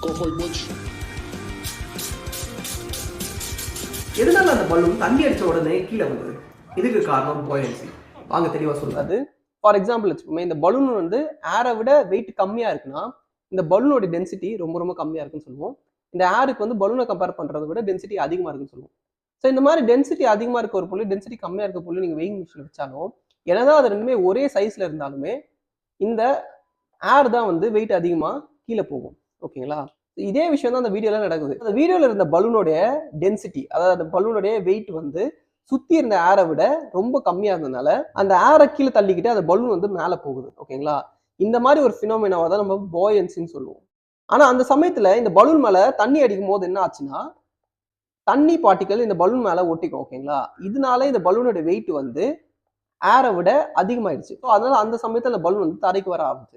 Convoy Butch. எதனால அந்த balloon தண்ணி அடிச்ச உடனே கீழே வந்தது? இதுக்கு காரணம் buoyancy. வாங்க தெளிவா சொல்றது. ஃபார் எக்ஸாம்பிள் வச்சுக்கோமே, இந்த பலூன் வந்து ஏரை விட வெயிட் கம்மியா இருக்குன்னா இந்த பலூனோட டென்சிட்டி ரொம்ப ரொம்ப கம்மியா இருக்குன்னு சொல்லுவோம். இந்த ஏருக்கு வந்து பலூனை கம்பேர் பண்றதை விட டென்சிட்டி அதிகமா இருக்குன்னு சொல்லுவோம். ஸோ இந்த மாதிரி டென்சிட்டி அதிகமா இருக்க ஒரு பொருள், டென்சிட்டி கம்மியா இருக்க பொருள் நீங்க வெயிங் மிஷின் வச்சாலும், என்னதான் அது ரெண்டுமே ஒரே சைஸ்ல இருந்தாலுமே இந்த ஏர் தான் வந்து வெயிட் அதிகமா கீழே போகும். ஓகேங்களா? இதே விஷயம் தான் அந்த வீடியோல நடக்குது. அந்த வீடியோல இருந்த பலூனோடைய டென்சிட்டி, அதாவது அந்த பலூனோடைய வெயிட் வந்து சுத்தி இருந்த ஏரை விட ரொம்ப கம்மியா இருந்ததுனால அந்த ஏரை கீழே தள்ளிக்கிட்டு அந்த பலூன் வந்து மேலே போகுது. ஓகேங்களா? இந்த மாதிரி ஒரு ஃபினோமினாவை தான் நம்ம buoyancyன்னு சொல்லுவோம். ஆனா அந்த சமயத்துல இந்த பலூன் மேல தண்ணி அடிக்கும் போது என்ன ஆச்சுன்னா, தண்ணி பார்ட்டிகல் இந்த பலூன் மேல ஒட்டிக்கும். ஓகேங்களா? இதனால இந்த பலூனோட வெயிட் வந்து ஏரை விட அதிகமாயிடுச்சு. ஸோ அதனால அந்த சமயத்துல அந்த பலூன் வந்து தரைக்கு வர ஆரம்பிச்சு.